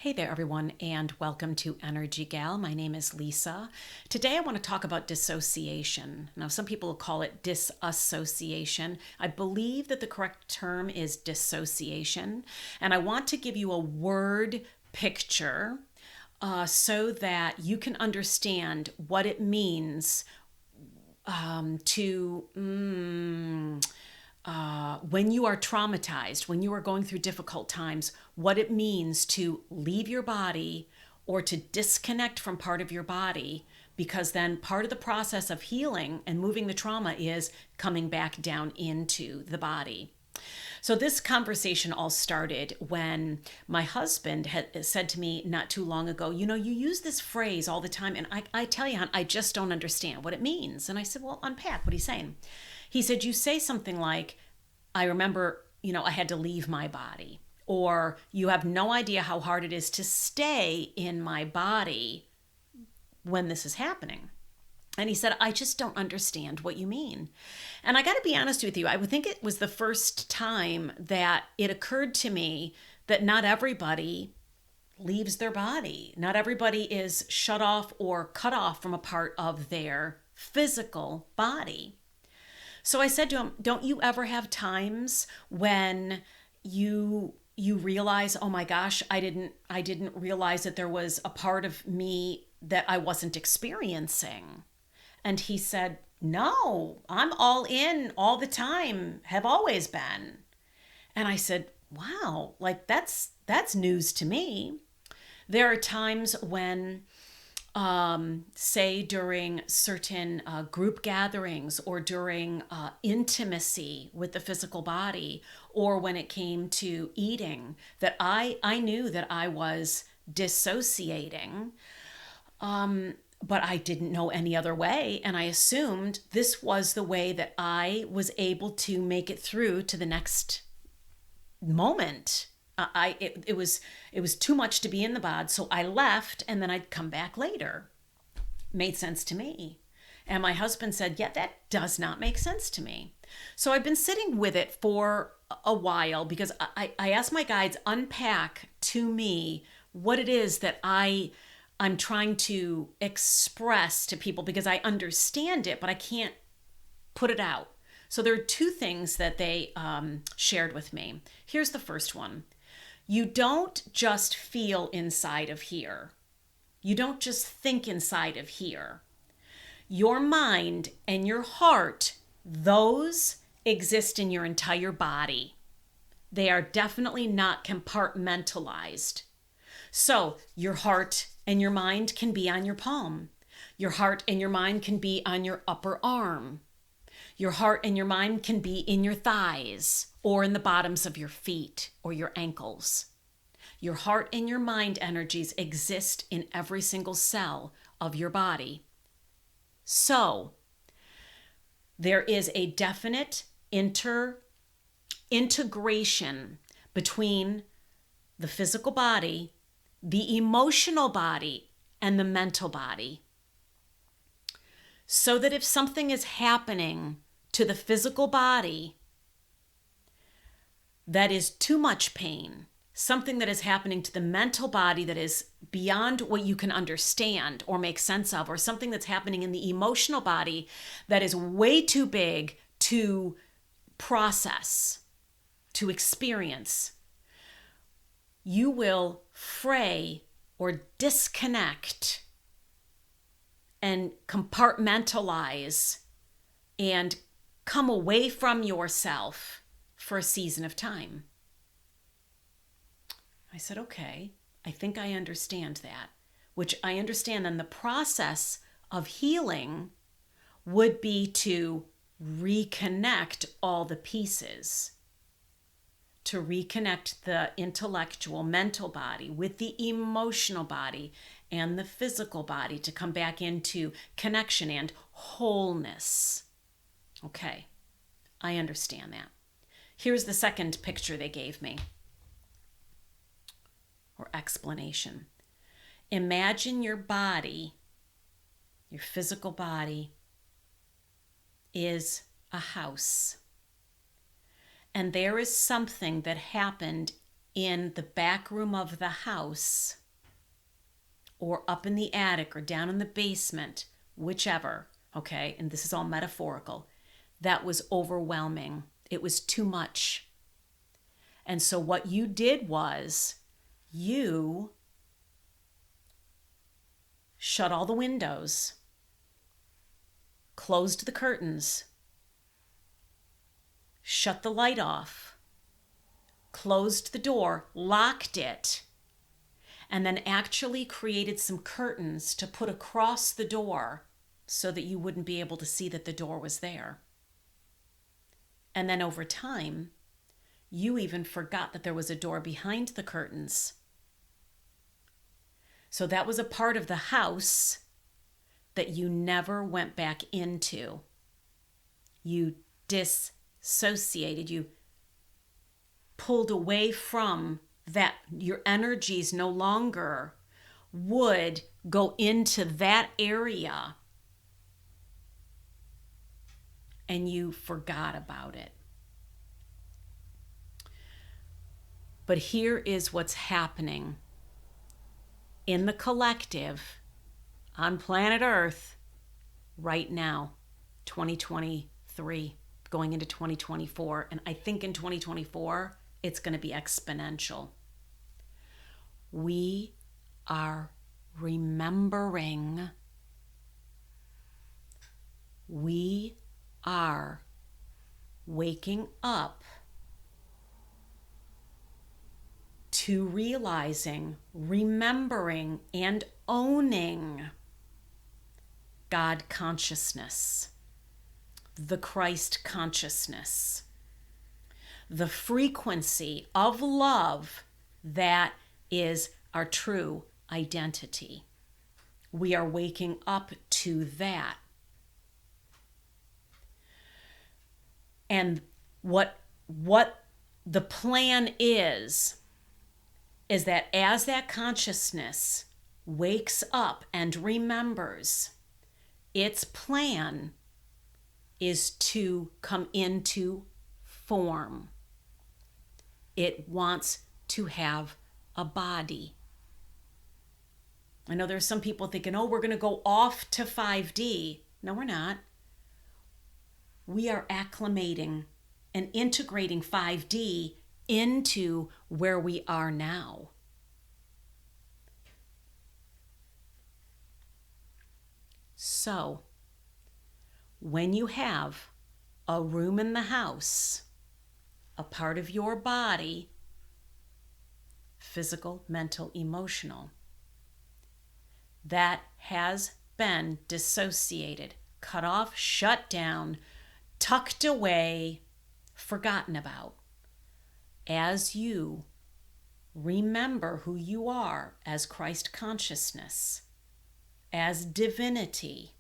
Hey there, everyone, and welcome to Energy Gal. My name is Lisa. Today, I want to talk about dissociation. Now, some people call it disassociation. I believe that the correct term is dissociation, and I want to give you a word picture so that you can understand what it means when you are traumatized, when you are going through difficult times, what it means to leave your body or to disconnect from part of your body, because then part of the process of healing and moving the trauma is coming back down into the body. So this conversation all started when my husband had said to me not too long ago, you use this phrase all the time, and I tell you, hon, I just don't understand what it means. And I said, well, unpack what he's saying. He said, you say something like, I remember, I had to leave my body, or you have no idea how hard it is to stay in my body when this is happening. And he said, I just don't understand what you mean. And I got to be honest with you, I would think it was the first time that it occurred to me that not everybody leaves their body. Not everybody is shut off or cut off from a part of their physical body. So I said to him, don't you ever have times when you realize, oh my gosh, I didn't realize that there was a part of me that I wasn't experiencing? And he said, no, I'm all in all the time, have always been. And I said, wow, like that's news to me. There are times when say during certain group gatherings or during intimacy with the physical body, or when it came to eating, that I knew that I was dissociating, but I didn't know any other way. And I assumed this was the way that I was able to make it through to the next moment. It was too much to be in the bod, so I left, and then I'd come back later. Made sense to me. And my husband said, yeah, that does not make sense to me. So I've been sitting with it for a while, because I asked my guides unpack to me what it is that I'm trying to express to people, because I understand it, but I can't put it out. So there are two things that they shared with me. Here's the first one. You don't just feel inside of here. You don't just think inside of here. Your mind and your heart, those exist in your entire body. They are definitely not compartmentalized. So your heart and your mind can be on your palm. Your heart and your mind can be on your upper arm. Your heart and your mind can be in your thighs or in the bottoms of your feet or your ankles. Your heart and your mind energies exist in every single cell of your body. So there is a definite integration between the physical body, the emotional body, and the mental body. So that if something is happening to the physical body that is too much pain, something that is happening to the mental body that is beyond what you can understand or make sense of, or something that's happening in the emotional body that is way too big to process, to experience, you will fray or disconnect and compartmentalize and come away from yourself for a season of time. I said, okay, I think I understand that, which I understand then the process of healing would be to reconnect all the pieces, to reconnect the intellectual, mental body with the emotional body and the physical body, to come back into connection and wholeness. Okay, I understand that. Here's the second picture they gave me, or explanation. Imagine your body, your physical body, is a house. And there is something that happened in the back room of the house, or up in the attic, or down in the basement, whichever, okay, and this is all metaphorical, that was overwhelming. It was too much. And so what you did was you shut all the windows, closed the curtains, shut the light off, closed the door, locked it, and then actually created some curtains to put across the door so that you wouldn't be able to see that the door was there. And then over time, you even forgot that there was a door behind the curtains. So that was a part of the house that you never went back into. You dissociated, you pulled away from that. Your energies no longer would go into that area, and you forgot about it. But here is what's happening in the collective on planet Earth right now, 2023, going into 2024. And I think in 2024, it's going to be exponential. We are remembering. We are waking up to realizing, remembering, and owning God consciousness, the Christ consciousness, the frequency of love that is our true identity. We are waking up to that. And what the plan is that as that consciousness wakes up and remembers, its plan is to come into form. It wants to have a body. I know there's some people thinking, oh, we're going to go off to 5D. No, we're not. We are acclimating and integrating 5D into where we are now. So, when you have a room in the house, a part of your body, physical, mental, emotional, that has been dissociated, cut off, shut down, tucked away, forgotten about, as you remember who you are as Christ consciousness, as divinity,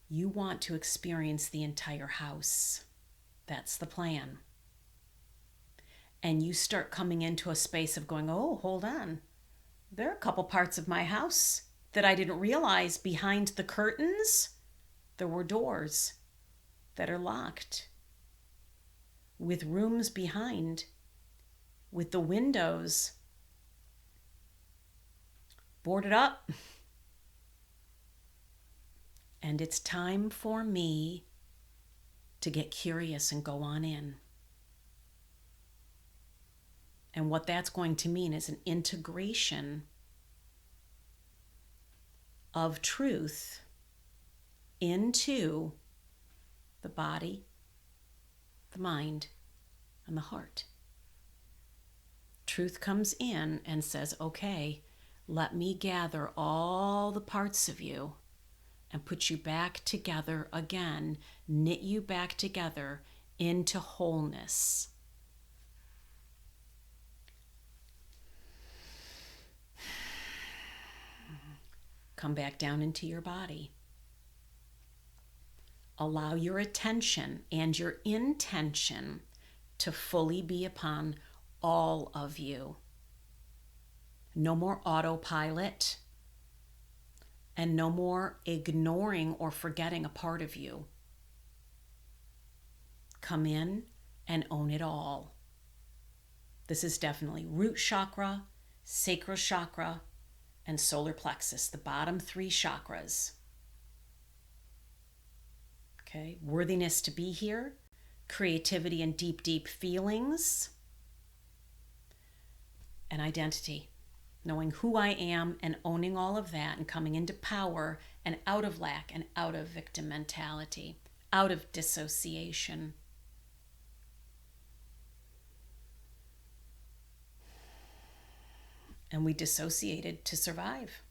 you want to experience the entire house. That's the plan. And you start coming into a space of going, oh, hold on. There are a couple parts of my house that I didn't realize behind the curtains. There were doors that are locked, with rooms behind, with the windows boarded up. And it's time for me to get curious and go on in. And what that's going to mean is an integration of truth into the body, the mind, and the heart. Truth comes in and says, okay, let me gather all the parts of you and put you back together again, knit you back together into wholeness. Come back down into your body. Allow your attention and your intention to fully be upon all of you. No more autopilot, and no more ignoring or forgetting a part of you. Come in and own it all. This is definitely root chakra, sacral chakra, and solar plexus, the bottom 3 chakras. Okay, worthiness to be here, creativity and deep, deep feelings, and identity. Knowing who I am and owning all of that and coming into power and out of lack and out of victim mentality, out of dissociation. And we dissociated to survive.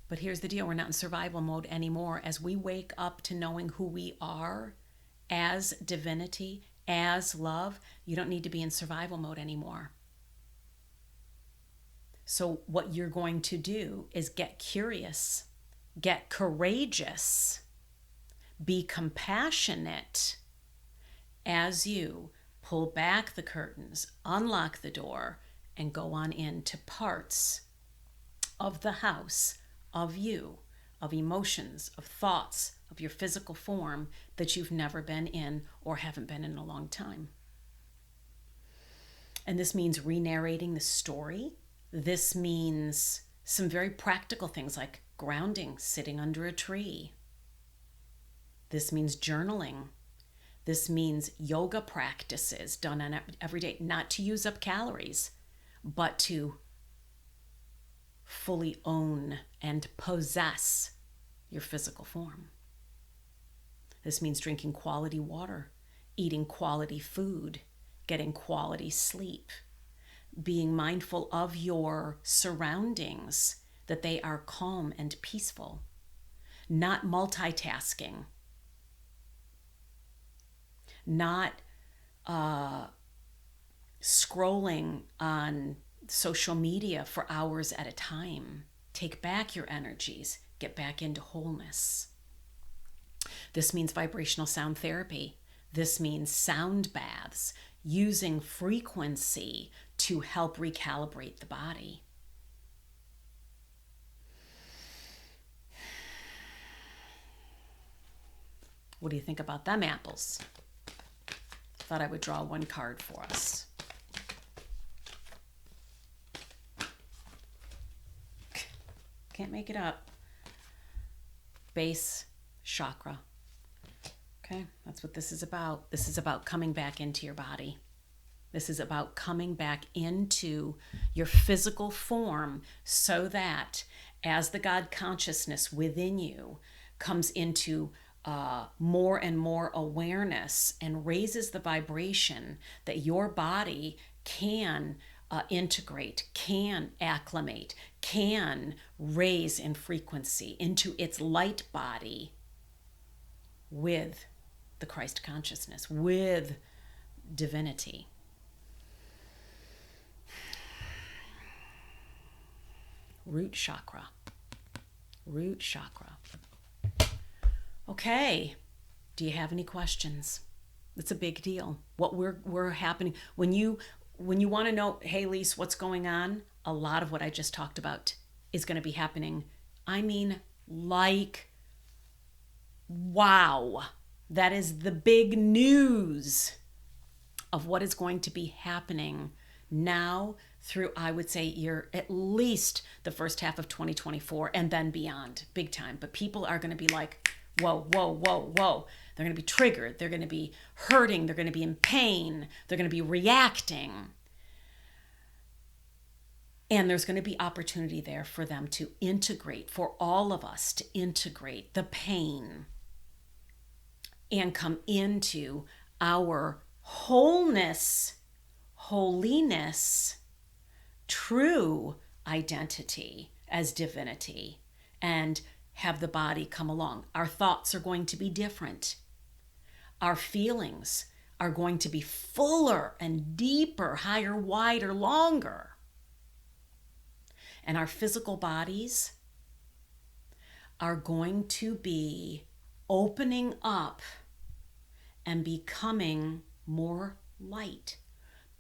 But here's the deal, we're not in survival mode anymore. As we wake up to knowing who we are as divinity, as love, you don't need to be in survival mode anymore. So what you're going to do is get curious, get courageous, be compassionate as you pull back the curtains, unlock the door, and go on into parts of the house of you, of emotions, of thoughts, of your physical form that you've never been in or haven't been in a long time. And this means re-narrating the story. This means some very practical things like grounding, sitting under a tree. This means journaling. This means yoga practices done on every day, not to use up calories, but to fully own and possess your physical form. This means drinking quality water, eating quality food, getting quality sleep, being mindful of your surroundings, that they are calm and peaceful, not multitasking, not scrolling on social media for hours at a time. Take back your energies, get back into wholeness. This means vibrational sound therapy. This means sound baths, using frequency to help recalibrate the body. What do you think about them apples? Thought I would draw one card for us. Can't make it up. Base chakra. Okay, that's what this is about. This is about coming back into your body. This is about coming back into your physical form so that as the God consciousness within you comes into more and more awareness and raises the vibration, that your body can integrate, can acclimate, can raise in frequency into its light body with the Christ consciousness, with divinity. Root chakra. Root chakra. Okay. Do you have any questions? It's a big deal. What we're happening when you want to know, hey Lise, what's going on? A lot of what I just talked about is going to be happening. I mean, like, wow. That is the big news of what is going to be happening now through, I would say, at least the first half of 2024 and then beyond, big time. But people are going to be like, whoa, whoa, whoa, whoa. They're going to be triggered. They're going to be hurting. They're going to be in pain. They're going to be reacting. And there's going to be opportunity there for them to integrate, for all of us to integrate the pain and come into our wholeness, holiness, true identity as divinity, and have the body come along. Our thoughts are going to be different. Our feelings are going to be fuller and deeper, higher, wider, longer. And our physical bodies are going to be opening up and becoming more light.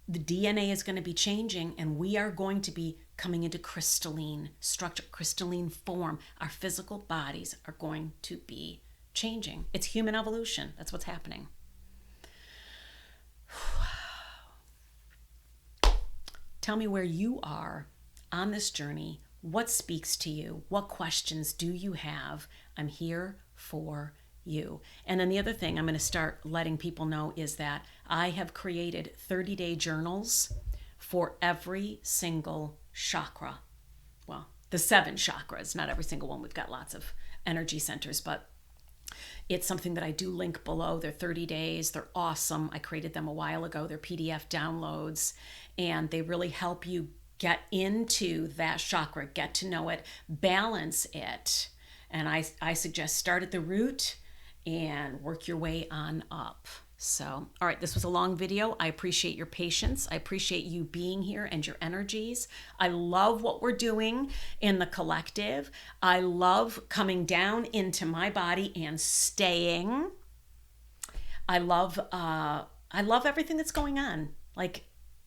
The DNA is going to be changing, and we are going to be coming into crystalline structure, crystalline form. Our physical bodies are going to be changing. It's human evolution. That's what's happening. Tell me where you are on this journey. What speaks to you? What questions do you have? I'm here for you. And then the other thing I'm going to start letting people know is that I have created 30-day journals for every single chakra. Well, the 7 chakras, not every single one. We've got lots of energy centers, but it's something that I do link below. They're 30 days. They're awesome. I created them a while ago. They're PDF downloads, and they really help you get into that chakra, get to know it, balance it. And I suggest start at the root and work your way on up. So, all right, this was a long video. I appreciate your patience. I appreciate you being here and your energies. I love what we're doing in the collective. I love coming down into my body and staying. I love everything that's going on. Like,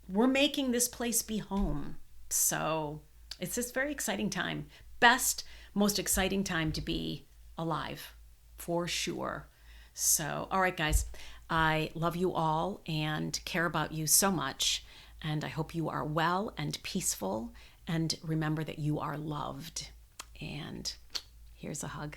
we're making this place be home. So it's this very exciting time. Best, most exciting time to be alive, for sure. So, all right, guys, I love you all and care about you so much. And I hope you are well and peaceful. And remember that you are loved. And here's a hug.